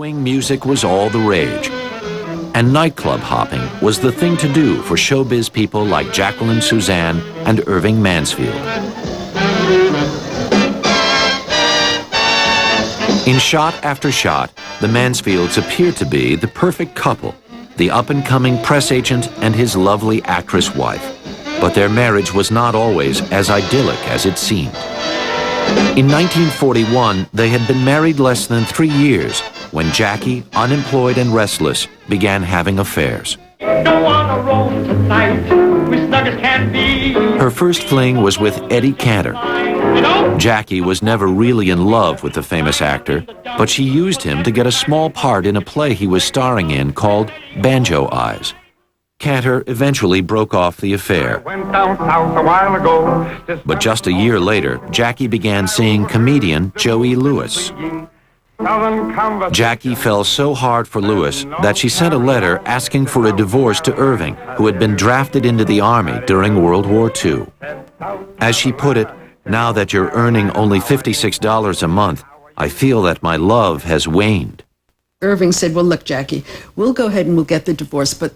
Swing music was all the rage, and nightclub hopping was the thing to do for showbiz people like Jacqueline Susann and Irving Mansfield. In shot after shot, the Mansfields appeared to be the perfect couple, the up-and-coming press agent and his lovely actress wife. But their marriage was not always as idyllic as it seemed. In 1941, they had been married less than 3 years when Jackie, unemployed and restless, began having affairs. Don't wanna roam tonight. We snug as can be. Her first fling was with Eddie Cantor. Jackie was never really in love with the famous actor, but she used him to get a small part in a play he was starring in called Banjo Eyes. Cantor eventually broke off the affair. Went down south a while ago. But just a year later, Jackie began seeing comedian Joey Lewis. Jackie fell so hard for Lewis that she sent a letter asking for a divorce to Irving, who had been drafted into the Army during World War II. As she put it, "Now that you're earning only $56 a month, I feel that my love has waned." Irving said, "Well, look, Jackie, we'll go ahead and we'll get the divorce, but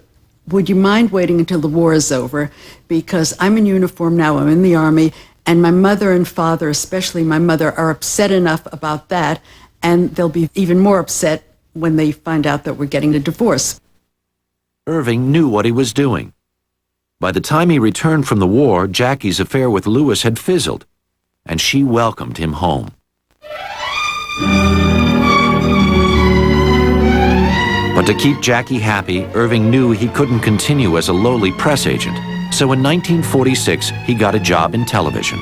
would you mind waiting until the war is over? Because I'm in uniform now, I'm in the Army, and my mother and father, especially my mother, are upset enough about that, and they'll be even more upset when they find out that we're getting a divorce." Irving knew what he was doing. By the time he returned from the war, Jackie's affair with Lewis had fizzled, and she welcomed him home. But to keep Jackie happy, Irving knew he couldn't continue as a lowly press agent. So in 1946, he got a job in television.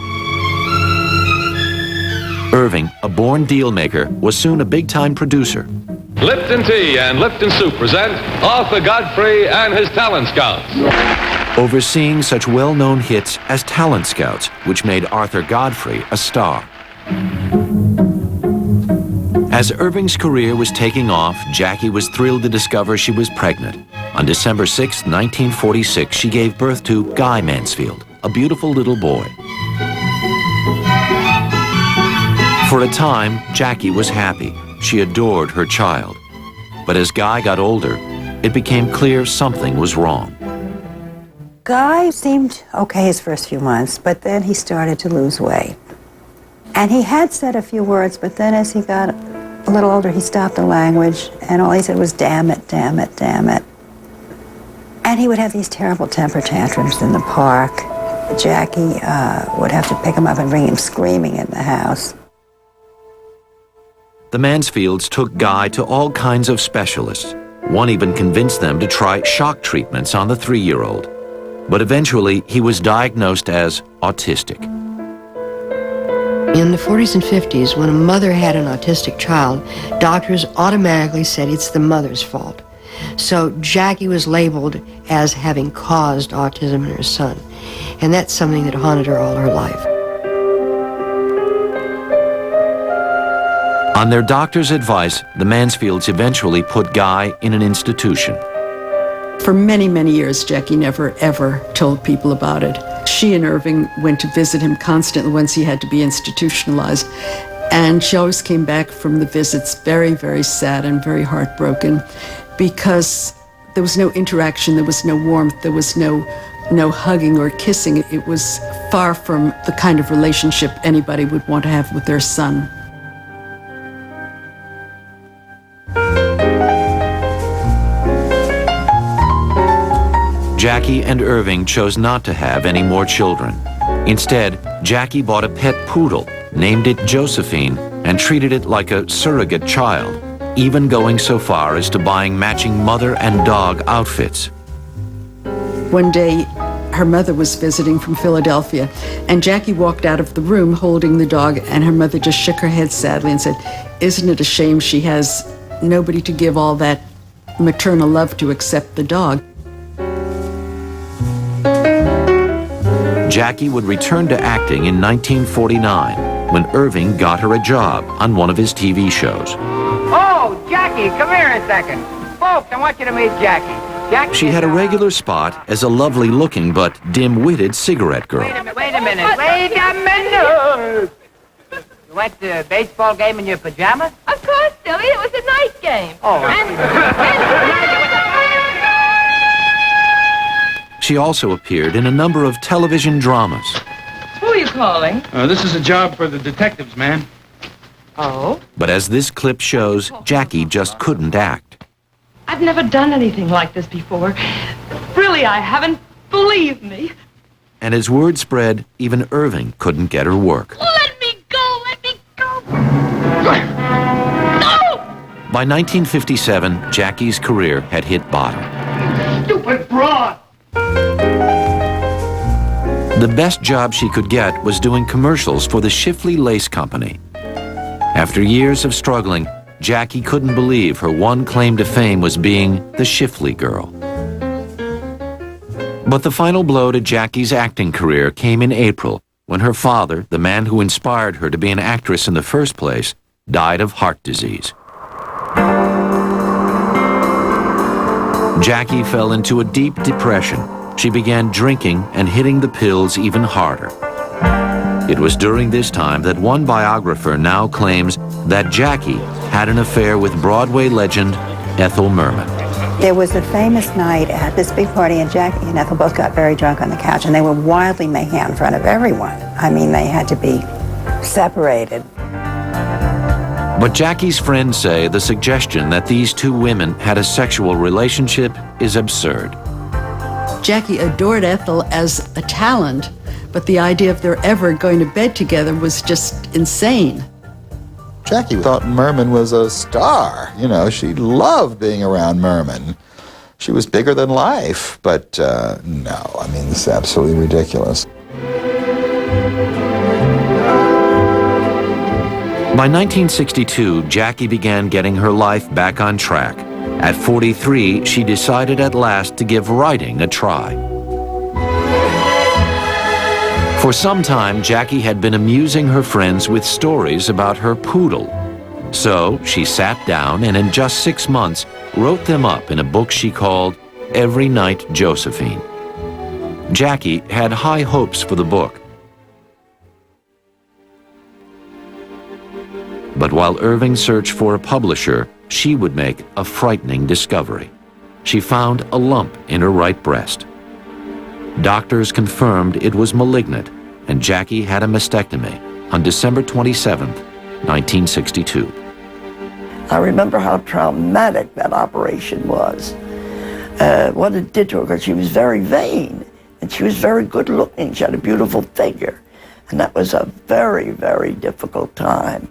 Irving, a born deal-maker, was soon a big-time producer. Lipton Tea and Lipton Soup present Arthur Godfrey and his Talent Scouts. Overseeing such well-known hits as Talent Scouts, which made Arthur Godfrey a star. As Irving's career was taking off, Jackie was thrilled to discover she was pregnant. On December 6, 1946, she gave birth to Guy Mansfield, a beautiful little boy. For a time, Jackie was happy. She adored her child. But as Guy got older, it became clear something was wrong. Guy seemed okay his first few months, but then he started to lose weight. And he had said a few words, but then as he got a little older, he stopped the language, and all he said was, "Damn it, damn it, damn it." And he would have these terrible temper tantrums in the park. Jackie would have to pick him up and bring him screaming in the house. The Mansfields took Guy to all kinds of specialists. One even convinced them to try shock treatments on the 3-year-old. But eventually, he was diagnosed as autistic. In the 40s and 50s, when a mother had an autistic child, doctors automatically said it's the mother's fault. So Jackie was labeled as having caused autism in her son. And that's something that haunted her all her life. On their doctor's advice, the Mansfields eventually put Guy in an institution. For many, many years, Jackie never, ever told people about it. She and Irving went to visit him constantly once he had to be institutionalized. And she always came back from the visits very, very sad and very heartbroken because there was no interaction, there was no warmth, there was no hugging or kissing. It was far from the kind of relationship anybody would want to have with their son. Jackie and Irving chose not to have any more children. Instead, Jackie bought a pet poodle, named it Josephine, and treated it like a surrogate child, even going so far as to buying matching mother and dog outfits. One day, her mother was visiting from Philadelphia, and Jackie walked out of the room holding the dog, and her mother just shook her head sadly and said, "Isn't it a shame she has nobody to give all that maternal love to except the dog?" Jackie would return to acting in 1949 when Irving got her a job on one of his TV shows. Oh, Jackie, come here a second. Folks, I want you to meet Jackie. Jackie. She had a regular spot as a lovely-looking but dim-witted cigarette girl. Wait a minute. You went to a baseball game in your pajamas? Of course, silly. It was a night game. Oh. She also appeared in a number of television dramas. Who are you calling? This is a job for the detectives, ma'am. Oh? But as this clip shows, Jackie just couldn't act. I've never done anything like this before. Really, I haven't. Believe me. And as word spread, even Irving couldn't get her work. Let me go! Let me go! No! By 1957, Jackie's career had hit bottom. Stupid broad! The best job she could get was doing commercials for the Shifley Lace Company. After years of struggling, Jackie couldn't believe her one claim to fame was being the Shifley girl. But the final blow to Jackie's acting career came in April, when her father, the man who inspired her to be an actress in the first place, died of heart disease. Jackie fell into a deep depression. She began drinking and hitting the pills even harder. It was during this time that one biographer now claims that Jackie had an affair with Broadway legend Ethel Merman. There was a famous night at this big party, and Jackie and Ethel both got very drunk on the couch, and they were wildly mayhem in front of everyone. I mean, they had to be separated. But Jackie's friends say the suggestion that these two women had a sexual relationship is absurd. Jackie adored Ethel as a talent, but the idea of their ever going to bed together was just insane. Jackie thought Merman was a star. You know, she loved being around Merman. She was bigger than life, but no, I mean, this is absolutely ridiculous. By 1962, Jackie began getting her life back on track. At 43, she decided at last to give writing a try. For some time, Jackie had been amusing her friends with stories about her poodle. So she sat down and in just 6 months wrote them up in a book she called Every Night Josephine. Jackie had high hopes for the book. But while Irving searched for a publisher, she would make a frightening discovery. She found a lump in her right breast. Doctors confirmed it was malignant, and Jackie had a mastectomy on December 27, 1962. I remember how traumatic that operation was. What it did to her, because she was very vain, and she was very good looking. She had a beautiful figure, and that was a very, very difficult time.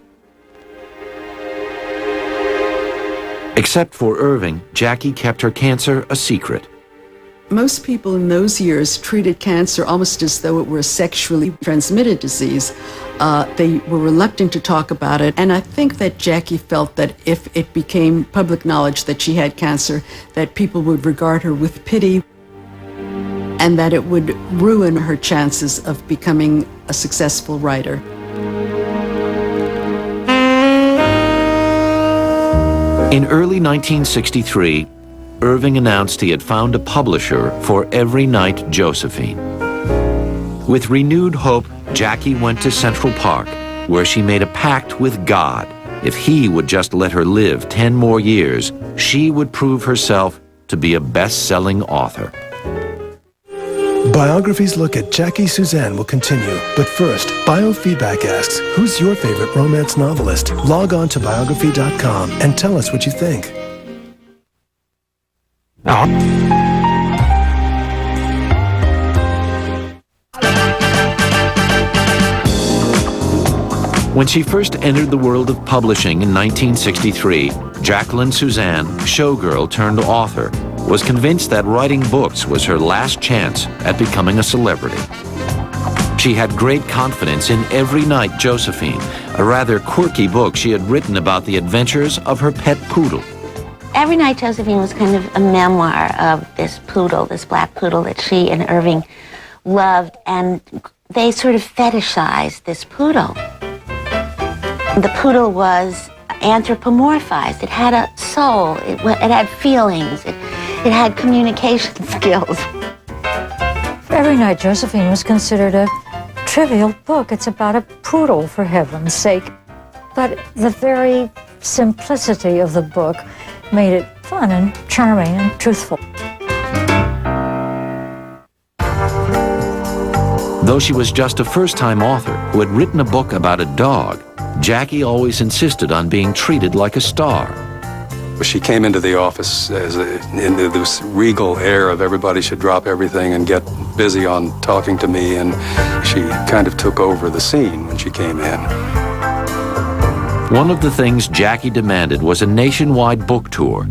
Except for Irving, Jackie kept her cancer a secret. Most people in those years treated cancer almost as though it were a sexually transmitted disease. They were reluctant to talk about it, and I think that Jackie felt that if it became public knowledge that she had cancer, that people would regard her with pity, and that it would ruin her chances of becoming a successful writer. In early 1963, Irving announced he had found a publisher for Every Night Josephine. With renewed hope, Jackie went to Central Park, where she made a pact with God. If he would just let her live 10 more years, she would prove herself to be a best-selling author. Biography's look at Jackie Susann will continue. But first, Biofeedback asks, who's your favorite romance novelist? Log on to biography.com and tell us what you think. When she first entered the world of publishing in 1963, Jacqueline Susann, showgirl turned author, was convinced that writing books was her last chance at becoming a celebrity. She had great confidence in Every Night Josephine, a rather quirky book she had written about the adventures of her pet poodle. Every Night Josephine was kind of a memoir of this poodle, this black poodle that she and Irving loved, and they sort of fetishized this poodle. The poodle was anthropomorphized. It had a soul. It had feelings. It had communication skills. Every Night Josephine was considered a trivial book. It's about a poodle, for heaven's sake. But the very simplicity of the book made it fun and charming and truthful. Though she was just a first-time author who had written a book about a dog, Jackie always insisted on being treated like a star. She came into the office into this regal air of everybody should drop everything and get busy on talking to me, and she kind of took over the scene when she came in. One of the things Jackie demanded was a nationwide book tour.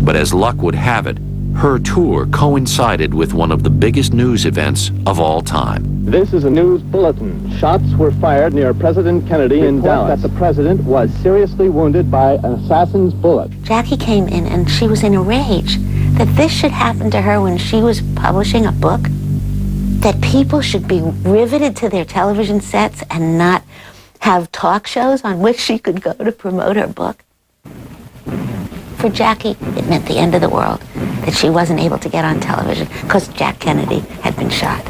But as luck would have it, her tour coincided with one of the biggest news events of all time. This is a news bulletin. Shots were fired near President Kennedy in Dallas. That the president was seriously wounded by an assassin's bullet. Jackie came in and she was in a rage that this should happen to her when she was publishing a book, that people should be riveted to their television sets and not have talk shows on which she could go to promote her book. For Jackie, it meant the end of the world, that she wasn't able to get on television because Jack Kennedy had been shot.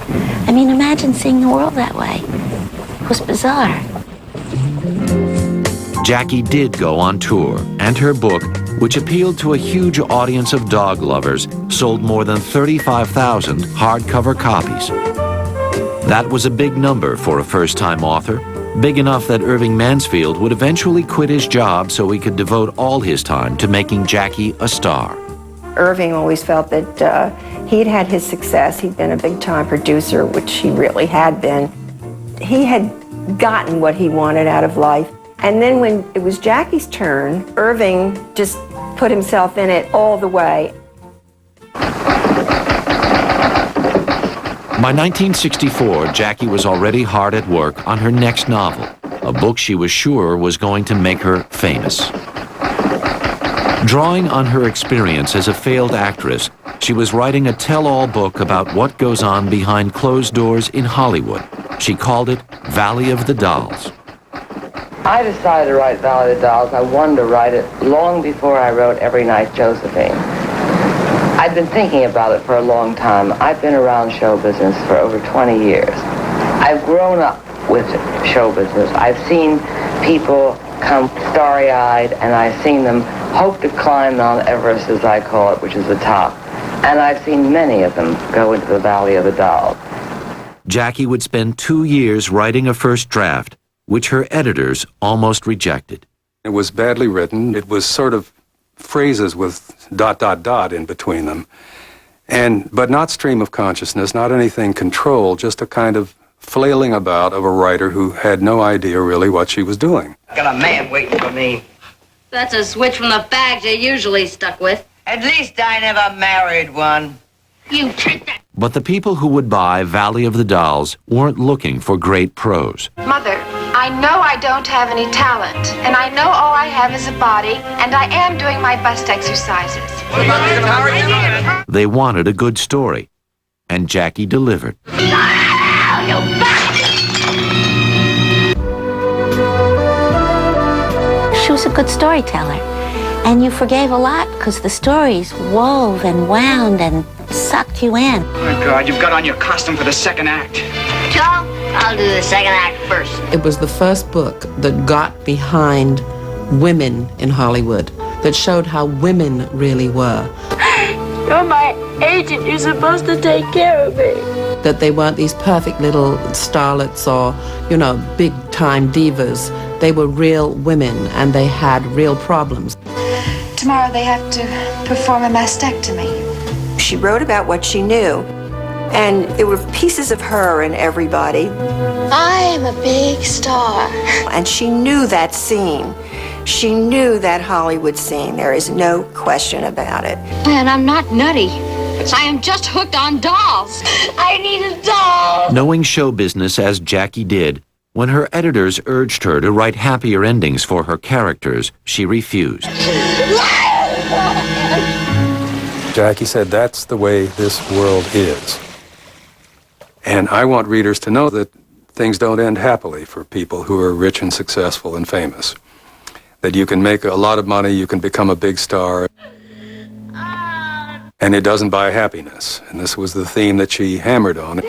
I mean, imagine seeing the world that way. It was bizarre. Jackie did go on tour, and her book, which appealed to a huge audience of dog lovers, sold more than 35,000 hardcover copies. That was a big number for a first-time author, big enough that Irving Mansfield would eventually quit his job so he could devote all his time to making Jackie a star. Irving always felt that he'd had his success. He'd been a big-time producer, which he really had been. He had gotten what he wanted out of life. And then when it was Jackie's turn, Irving just put himself in it all the way. By 1964, Jackie was already hard at work on her next novel, a book she was sure was going to make her famous. Drawing on her experience as a failed actress, she was writing a tell-all book about what goes on behind closed doors in Hollywood. She called it Valley of the Dolls. I decided to write Valley of the Dolls. I wanted to write it long before I wrote Every Night Josephine. I'd been thinking about it for a long time. I've been around show business for over 20 years. I've grown up with show business. I've seen people come starry-eyed, and I've seen them hope to climb Mount Everest, as I call it, which is the top. And I've seen many of them go into the Valley of the Dolls. Jackie would spend 2 years writing a first draft, which her editors almost rejected. It was badly written. It was sort of phrases with ... in between them. But not stream of consciousness, not anything controlled, just a kind of flailing about of a writer who had no idea really what she was doing. Got a man waiting for me. That's a switch from the fags you're usually stuck with. At least I never married one. You tricked that. But the people who would buy Valley of the Dolls weren't looking for great prose. Mother, I know I don't have any talent, and I know all I have is a body, and I am doing my best exercises. What about the guitar? They wanted a good story, and Jackie delivered. She was a good storyteller, and you forgave a lot because the stories wove and wound and sucked you in. Oh, my God, you've got on your costume for the second act. Joe, I'll do the second act first. It was the first book that got behind women in Hollywood, that showed how women really were. You're my agent. You're supposed to take care of me. That they weren't these perfect little starlets or, big-time divas. They were real women, and they had real problems. Tomorrow they have to perform a mastectomy. She wrote about what she knew, and there were pieces of her in everybody. I am a big star. And she knew that scene. She knew that Hollywood scene. There is no question about it. And I'm not nutty. I am just hooked on dolls. I need a doll. Knowing show business as Jackie did, when her editors urged her to write happier endings for her characters, she refused. Jackie said, that's the way this world is. And I want readers to know that things don't end happily for people who are rich and successful and famous. That you can make a lot of money, you can become a big star, and it doesn't buy happiness. And this was the theme that she hammered on.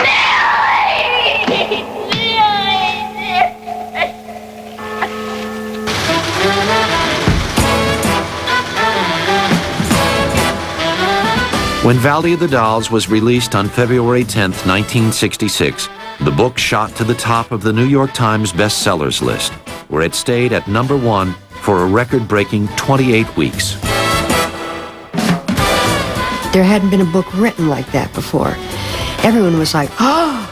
When Valley of the Dolls was released on February 10, 1966, the book shot to the top of the New York Times bestsellers list, where it stayed at #1 for a record-breaking 28 weeks. There hadn't been a book written like that before. Everyone was like, oh,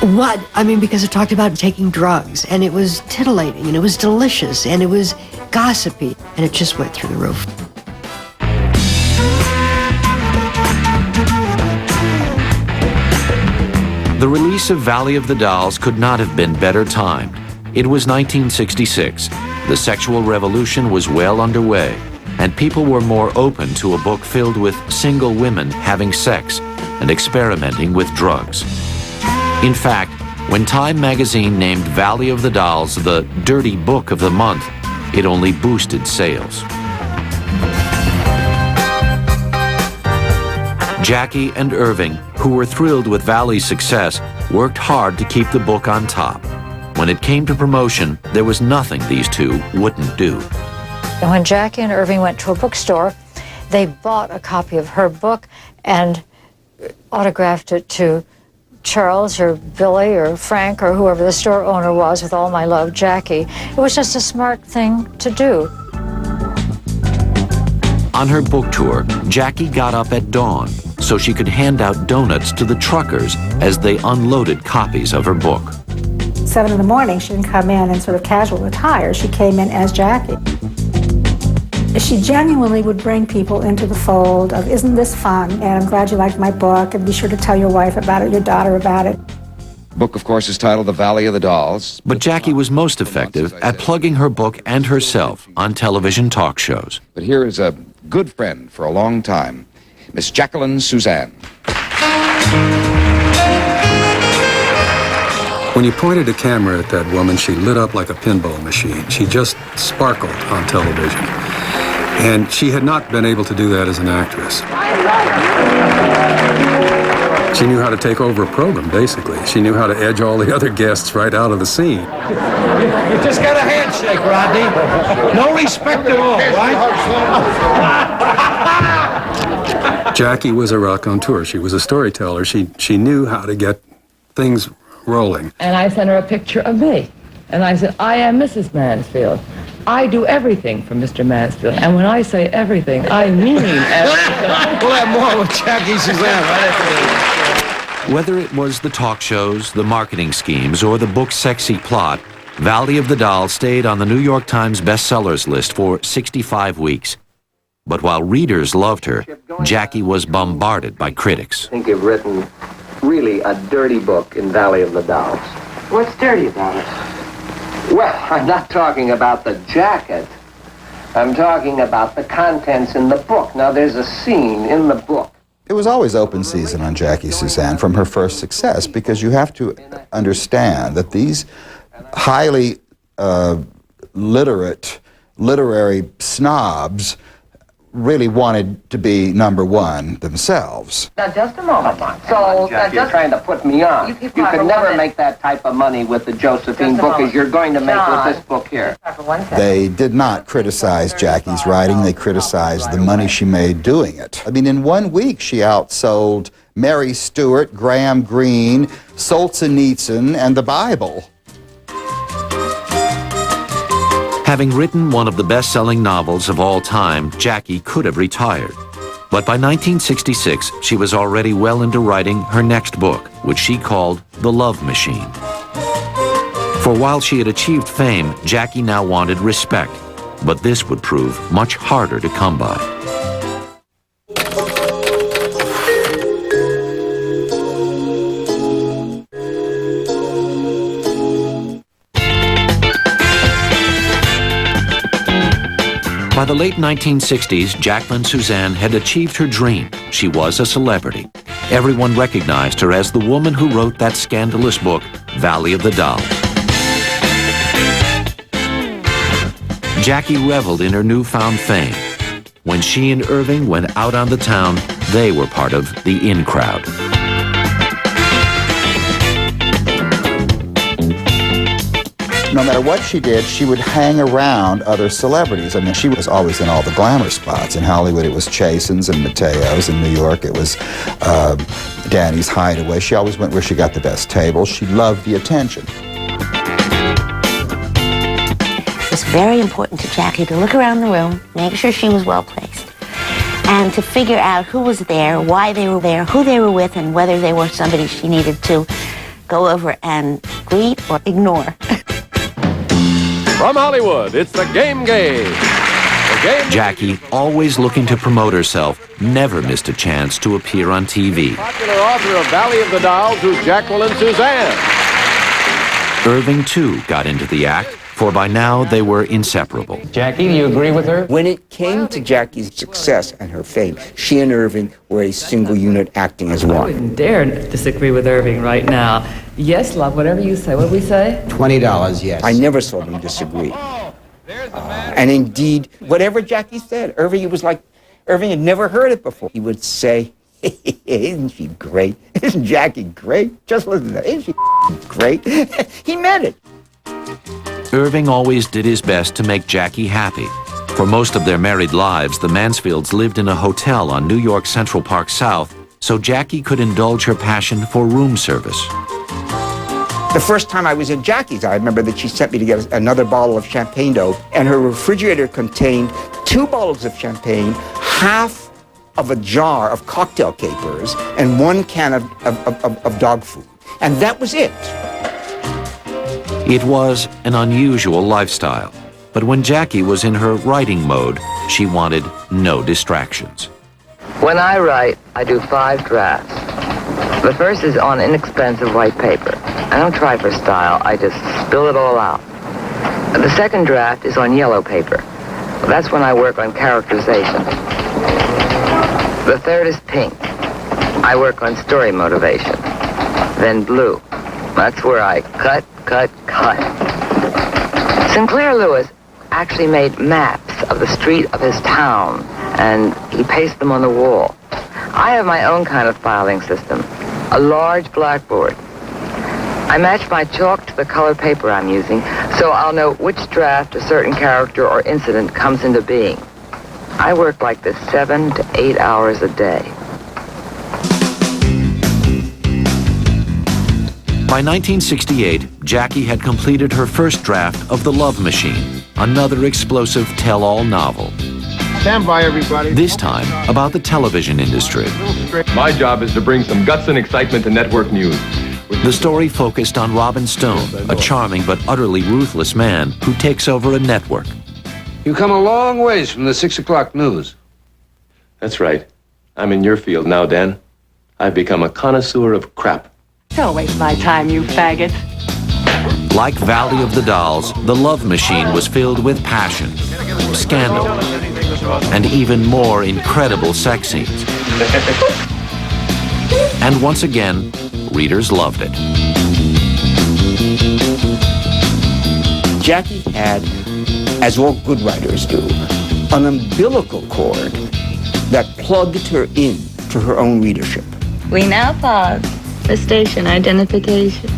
what? I mean, because it talked about taking drugs, and it was titillating, and it was delicious, and it was gossipy, and it just went through the roof. The release of Valley of the Dolls could not have been better timed. It was 1966. The sexual revolution was well underway, and people were more open to a book filled with single women having sex and experimenting with drugs. In fact, when Time magazine named Valley of the Dolls the Dirty Book of the Month, it only boosted sales. Jackie and Irving, who were thrilled with Valley's success, worked hard to keep the book on top. When it came to promotion, there was nothing these two wouldn't do. When Jackie and Irving went to a bookstore, they bought a copy of her book and autographed it to Charles or Billy or Frank or whoever the store owner was, with all my love, Jackie. It was just a smart thing to do. On her book tour, Jackie got up at dawn so she could hand out donuts to the truckers as they unloaded copies of her book. 7 in the morning, she didn't come in sort of casual attire. She came in as Jackie. She genuinely would bring people into the fold of, isn't this fun? And I'm glad you liked my book, and be sure to tell your wife about it, your daughter about it. The book, of course, is titled The Valley of the Dolls. But Jackie was most effective at plugging her book and herself on television talk shows. But here is a good friend for a long time, Miss Jacqueline Susann. When you pointed a camera at that woman, she lit up like a pinball machine. She just sparkled on television. And she had not been able to do that as an actress. She knew how to take over a program, basically. She knew how to edge all the other guests right out of the scene. You just got a handshake, Rodney. No respect at all, right? Jackie was a raconteur. She was a storyteller. She knew how to get things rolling. And I sent her a picture of me. And I said, I am Mrs. Mansfield. I do everything for Mr. Mansfield. And when I say everything, I mean everything. We'll have more with Jackie Susann, right? Whether it was the talk shows, the marketing schemes, or the book's sexy plot, Valley of the Dolls stayed on the New York Times bestsellers list for 65 weeks. But while readers loved her, Jackie was bombarded by critics. I think you've written really a dirty book in Valley of the Dolls. What's dirty about it? Well, I'm not talking about the jacket. I'm talking about the contents in the book. Now, there's a scene in the book. It was always open season on Jackie Susann from her first success, because you have to understand that these highly literary snobs really wanted to be #1 themselves. Now, just a moment. So, you're trying to put me on. You could never make that type of money with the Josephine book as you're going to make with this book here. They did not criticize Jackie's writing. They criticized the money she made doing it. I mean, in 1 week, she outsold Mary Stuart, Graham Greene, Solzhenitsyn, and the Bible. Having written one of the best-selling novels of all time, Jackie could have retired. But by 1966, she was already well into writing her next book, which she called The Love Machine. For while she had achieved fame, Jackie now wanted respect, but this would prove much harder to come by. By the late 1960s, Jacqueline Susann had achieved her dream. She was a celebrity. Everyone recognized her as the woman who wrote that scandalous book, Valley of the Dolls. Jackie reveled in her newfound fame. When she and Irving went out on the town, they were part of the in crowd. No matter what she did, she would hang around other celebrities. I mean, she was always in all the glamour spots. In Hollywood, it was Chasen's and Mateo's. In New York, it was Danny's Hideaway. She always went where she got the best tables. She loved the attention. It was very important to Jackie to look around the room, make sure she was well placed, and to figure out who was there, why they were there, who they were with, and whether they were somebody she needed to go over and greet or ignore. From Hollywood, it's the Game Game. Jackie, always looking to promote herself, never missed a chance to appear on TV. Popular author of Valley of the Dolls, who's Jacqueline Susann. Irving, too, got into the act, for by now they were inseparable. Jackie, do you agree with her? When it came to Jackie's success and her fame, she and Irving were a single unit acting as I one. wouldn't dare disagree with Irving right now. Yes, love, whatever you say. What did we say? $20, yes. I never saw them disagree. And indeed, whatever Jackie said, Irving had never heard it before. He would say, isn't she great? Isn't Jackie great? Just listen to that. Isn't she great? He meant it. Irving always did his best to make Jackie happy. For most of their married lives, the Mansfields lived in a hotel on New York Central Park South, so Jackie could indulge her passion for room service. The first time I was at Jackie's, I remember that she sent me to get another bottle of champagne d'eau, and her refrigerator contained 2 bottles of champagne, half of a jar of cocktail capers, and 1 can of dog food. And that was it. It was an unusual lifestyle, but when Jackie was in her writing mode, she wanted no distractions. When I write, I do 5 drafts. The first is on inexpensive white paper. I don't try for style, I just spill it all out. The second draft is on yellow paper. That's when I work on characterization. The third is pink. I work on story motivation. Then blue. That's where I cut. Sinclair Lewis actually made maps of the street of his town, and he pasted them on the wall. I have my own kind of filing system, a large blackboard. I match my chalk to the color paper I'm using, so I'll know which draft a certain character or incident comes into being. I work like this 7 to 8 hours a day. By 1968, Jackie had completed her first draft of The Love Machine, another explosive tell-all novel. Stand by, everybody. This time, about the television industry. My job is to bring some guts and excitement to network news. The story focused on Robin Stone, a charming but utterly ruthless man who takes over a network. You come a long ways from the 6 o'clock news. That's right. I'm in your field now, Dan. I've become a connoisseur of crap. Don't waste my time, you faggot. Like Valley of the Dolls, The Love Machine was filled with passion, scandal, and even more incredible sex scenes. And once again, readers loved it. Jackie had, as all good writers do, an umbilical cord that plugged her in to her own readership. We now pause for station identification.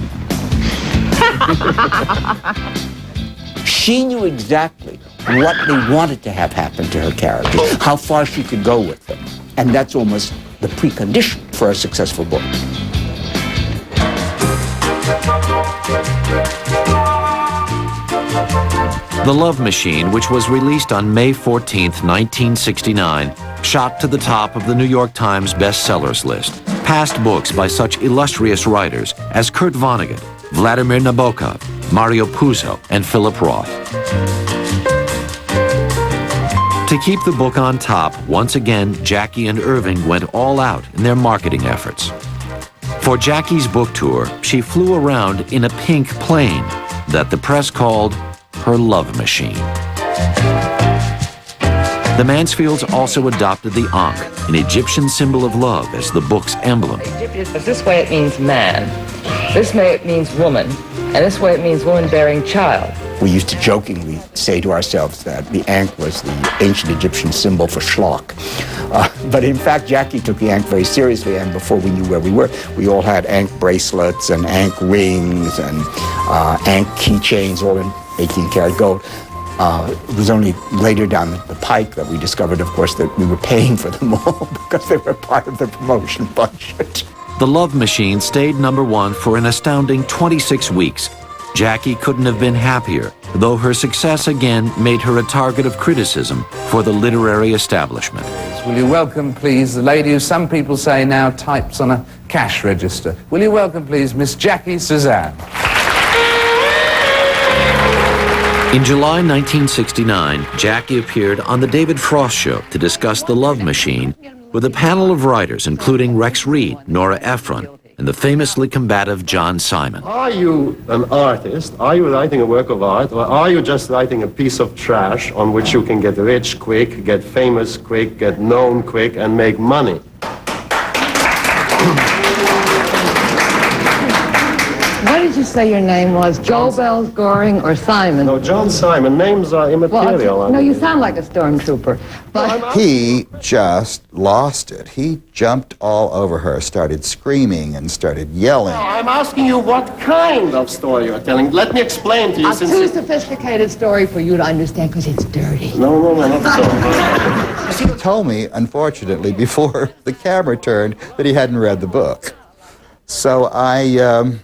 She knew exactly what they wanted to have happen to her characters, how far she could go with them. And that's almost the precondition for a successful book. The Love Machine, which was released on May 14, 1969, shot to the top of the New York Times bestsellers list, past books by such illustrious writers as Kurt Vonnegut, Vladimir Nabokov, Mario Puzo, and Philip Roth. To keep the book on top, once again, Jackie and Irving went all out in their marketing efforts. For Jackie's book tour, she flew around in a pink plane that the press called her love machine. The Mansfields also adopted the Ankh, an Egyptian symbol of love, as the book's emblem. This way it means man, this way it means woman, and this way it means woman bearing child. We used to jokingly say to ourselves that the Ankh was the ancient Egyptian symbol for schlock. But in fact, Jackie took the ankh very seriously, and before we knew where we were, we all had ankh bracelets and ankh rings and ankh keychains, all in 18-karat gold. It was only later down the pike that we discovered, of course, that we were paying for them all because they were part of the promotion budget. The Love Machine stayed #1 for an astounding 26 weeks. Jackie couldn't have been happier, though her success again made her a target of criticism for the literary establishment. Will you welcome, please, the lady who some people say now types on a cash register. Will you welcome, please, Miss Jackie Susann. In July 1969, Jackie appeared on The David Frost Show to discuss The Love Machine with a panel of writers, including Rex Reed, Nora Ephron, and the famously combative John Simon. Are you an artist? Are you writing a work of art? Or are you just writing a piece of trash on which you can get rich quick, get famous quick, get known quick, and make money? What did you say your name was? Goebbels, Goring, or Simon? No, John Simon. Names are immaterial. Well, no, you sound like a stormtrooper. But He just lost it. He jumped all over her, started screaming and started yelling. No, I'm asking you what kind of story you're telling. Let me explain to you. a too sophisticated story for you to understand because it's dirty. No, not so. He told me, unfortunately, before the camera turned, that he hadn't read the book. So I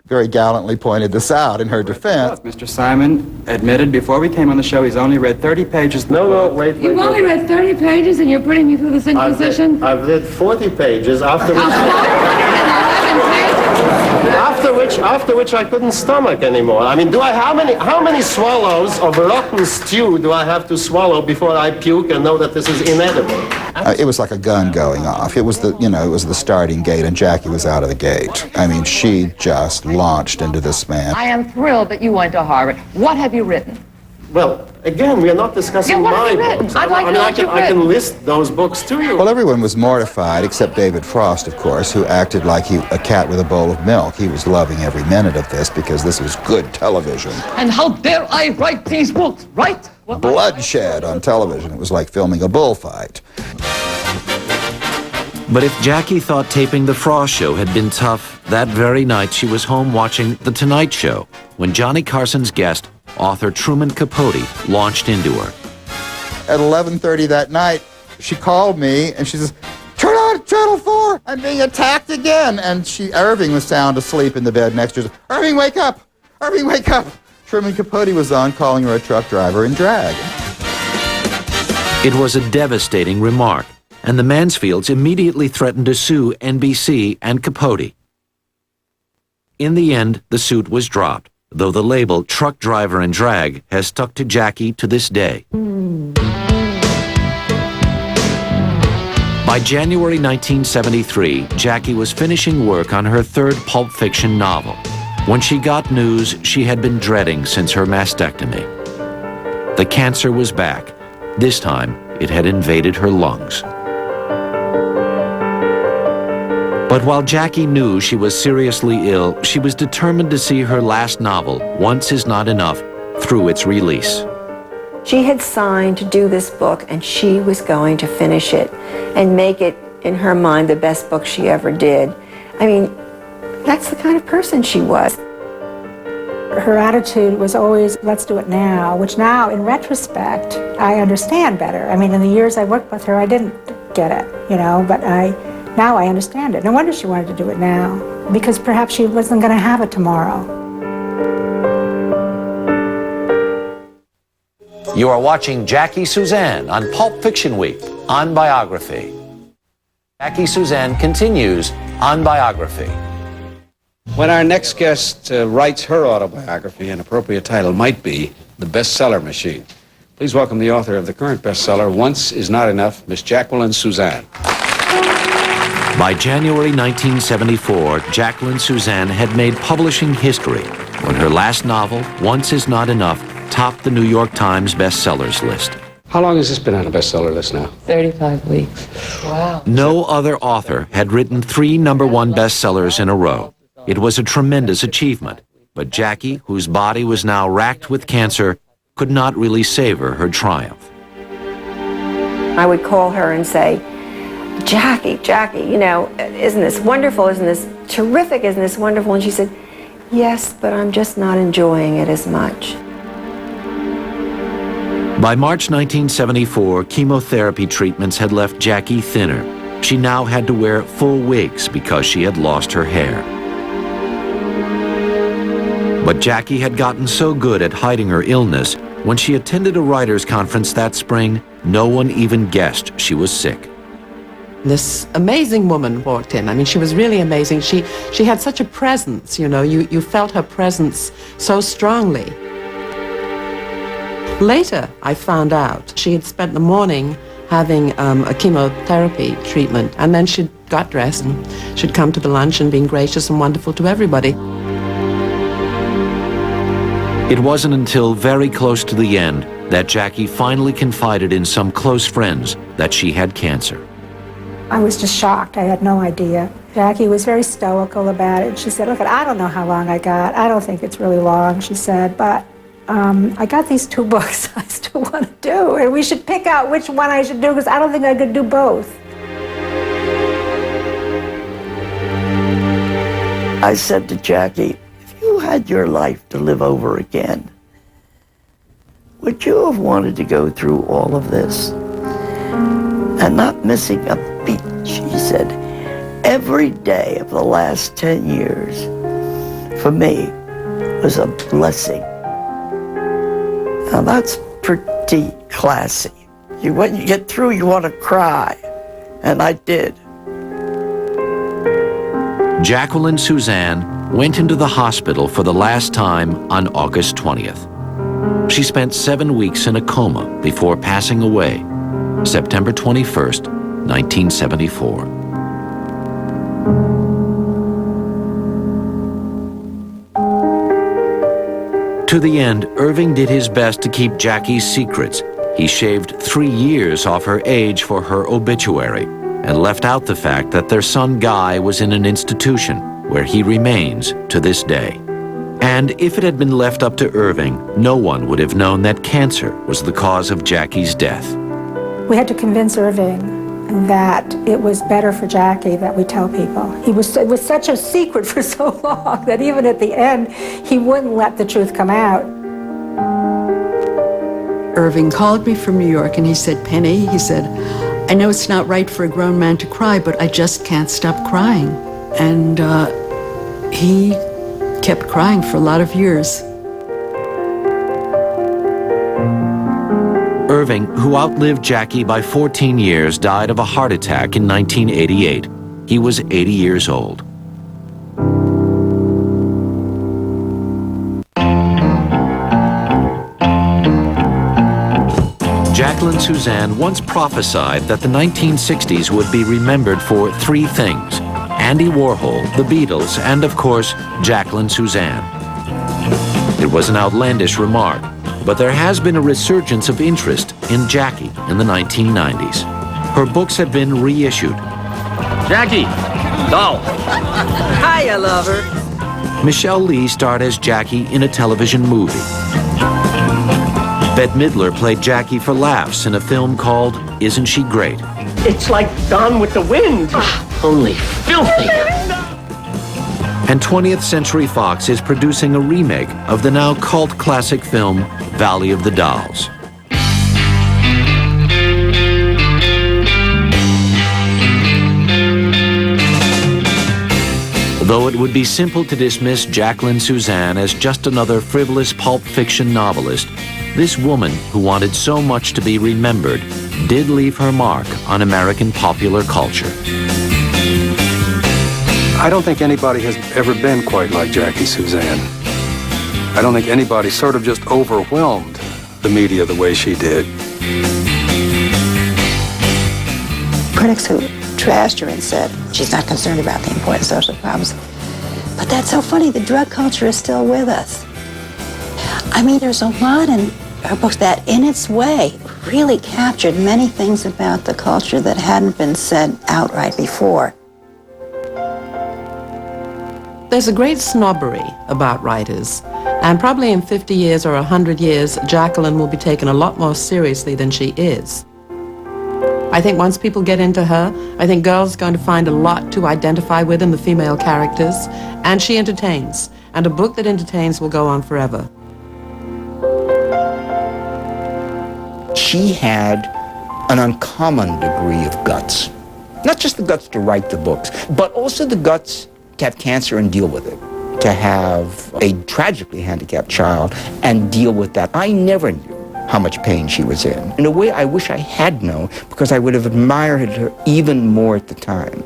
very gallantly pointed this out in her defense. Mr. Simon admitted before we came on the show he's only read 30 pages. No, wait. You've only read 30 pages and you're putting me through this Inquisition? I've read 40 pages, after which I couldn't stomach anymore. I mean, how many swallows of rotten stew do I have to swallow before I puke and know that this is inedible? It was like a gun going off. It was the starting gate, and Jackie was out of the gate. I mean, she just launched into this man. I am thrilled that you went to Harvard. What have you written? Well, again, we are not discussing my books. I'd like to know what you've I can list those books to you. Well, everyone was mortified, except David Frost, of course, who acted like a cat with a bowl of milk. He was loving every minute of this because this was good television. And how dare I write these books, right? Bloodshed on television. It was like filming a bullfight. But if Jackie thought taping The Frost Show had been tough, that very night she was home watching The Tonight Show when Johnny Carson's guest, author Truman Capote, launched into her. At 11:30 that night, she called me and she says, "Turn on Channel 4! I'm being attacked again!" And Irving was sound asleep in the bed next to her. "Irving, wake up! Irving, wake up!" Truman Capote was on, calling her a truck driver in drag. It was a devastating remark, and the Mansfields immediately threatened to sue NBC and Capote. In the end, the suit was dropped, though the label truck driver and drag has stuck to Jackie to this day. By January 1973, Jackie was finishing work on her third pulp fiction novel, when she got news she had been dreading since her mastectomy. The cancer was back. This time, it had invaded her lungs. But while Jackie knew she was seriously ill, she was determined to see her last novel, Once Is Not Enough, through its release. She had signed to do this book, and she was going to finish it and make it, in her mind, the best book she ever did. I mean, that's the kind of person she was. Her attitude was always, let's do it now, which now, in retrospect, I understand better. I mean, in the years I worked with her, I didn't get it, but now I understand it. No wonder she wanted to do it now, because perhaps she wasn't going to have it tomorrow. You are watching Jackie Susann on Pulp Fiction Week on Biography. Jackie Susann continues on Biography. When our next guest writes her autobiography, an appropriate title might be The Bestseller Machine. Please welcome the author of the current bestseller, Once Is Not Enough, Miss Jacqueline Susann. By January 1974, Jacqueline Susann had made publishing history when her last novel, Once Is Not Enough, topped the New York Times bestsellers list. How long has this been on the bestseller list now? 35 weeks. Wow. No other author had written 3 #1 bestsellers in a row. It was a tremendous achievement, but Jackie, whose body was now racked with cancer, could not really savor her triumph. I would call her and say, Jackie, you know, isn't this wonderful? Isn't this terrific? Isn't this wonderful? And she said, yes, but I'm just not enjoying it as much. By March 1974, chemotherapy treatments had left Jackie thinner. She now had to wear full wigs because she had lost her hair. But Jackie had gotten so good at hiding her illness, when she attended a writers' conference that spring, no one even guessed she was sick. This amazing woman walked in. I mean, she was really amazing. She had such a presence, you know. You felt her presence so strongly. Later, I found out she had spent the morning having a chemotherapy treatment, and then she'd got dressed and she'd come to the lunch and been gracious and wonderful to everybody. It wasn't until very close to the end that Jackie finally confided in some close friends that she had cancer. I was just shocked. I had no idea. Jackie was very stoical about it. She said, look, I don't know how long I got. I don't think it's really long, she said, but I got these 2 books I still want to do, and we should pick out which one I should do because I don't think I could do both. I said to Jackie, if you had your life to live over again, would you have wanted to go through all of this? And not missing a beat, she said. Every day of the last 10 years, for me, was a blessing. Now that's pretty classy. When you get through, you want to cry. And I did. Jacqueline Susann went into the hospital for the last time on August 20th. She spent 7 weeks in a coma before passing away, September 21st, 1974. To the end, Irving did his best to keep Jackie's secrets. He shaved 3 years off her age for her obituary and left out the fact that their son Guy was in an institution where he remains to this day. And if it had been left up to Irving, no one would have known that cancer was the cause of Jackie's death. We had to convince Irving that it was better for Jackie that we tell people. It was such a secret for so long that even at the end, he wouldn't let the truth come out. Irving called me from New York and he said, Penny, he said, I know it's not right for a grown man to cry, but I just can't stop crying. And he kept crying for a lot of years. Irving, who outlived Jackie by 14 years, died of a heart attack in 1988. He was 80 years old. Jacqueline Susann once prophesied that the 1960s would be remembered for 3 things: Andy Warhol, the Beatles, and of course, Jacqueline Susann. It was an outlandish remark, but there has been a resurgence of interest in Jackie in the 1990s. Her books have been reissued. Jackie, doll. Hiya, lover. Michelle Lee starred as Jackie in a television movie. Bette Midler played Jackie for laughs in a film called Isn't She Great? It's like Gone with the Wind. Only filthy. And 20th Century Fox is producing a remake of the now cult classic film Valley of the Dolls. Though it would be simple to dismiss Jacqueline Susann as just another frivolous pulp fiction novelist, this woman, who wanted so much to be remembered, did leave her mark on American popular culture. I don't think anybody has ever been quite like Jackie Susann. I don't think anybody sort of just overwhelmed the media the way she did. Critics who trashed her and said she's not concerned about the important social problems. But that's so funny, the drug culture is still with us. I mean, there's a lot in her books that, in its way, really captured many things about the culture that hadn't been said outright before. There's a great snobbery about writers, and probably in 50 years or 100 years, Jacqueline will be taken a lot more seriously than she is. I think once people get into her, I think girls are going to find a lot to identify with in the female characters, and she entertains. And a book that entertains will go on forever. She had an uncommon degree of guts. Not just the guts to write the books, but also the guts to have cancer and deal with it. To have a tragically handicapped child and deal with that. I never knew how much pain she was in. In a way, I wish I had known, because I would have admired her even more at the time.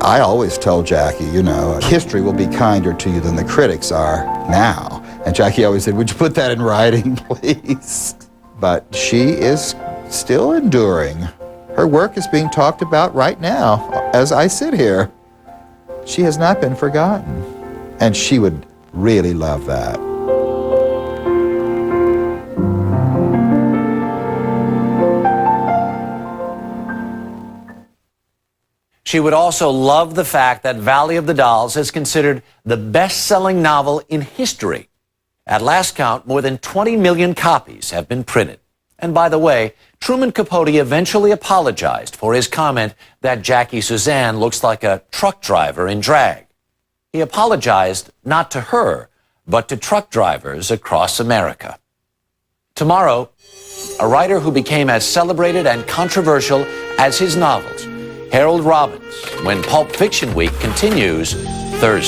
I always tell Jackie, you know, history will be kinder to you than the critics are now. And Jackie always said, would you put that in writing, please? But she is still enduring. Her work is being talked about right now as I sit here. She has not been forgotten. And she would really love that. She would also love the fact that Valley of the Dolls is considered the best-selling novel in history. At last count, more than 20 million copies have been printed. And by the way, Truman Capote eventually apologized for his comment that Jackie Susann looks like a truck driver in drag. He apologized not to her, but to truck drivers across America. Tomorrow, a writer who became as celebrated and controversial as his novels, Harold Robbins, when Pulp Fiction Week continues Thursday.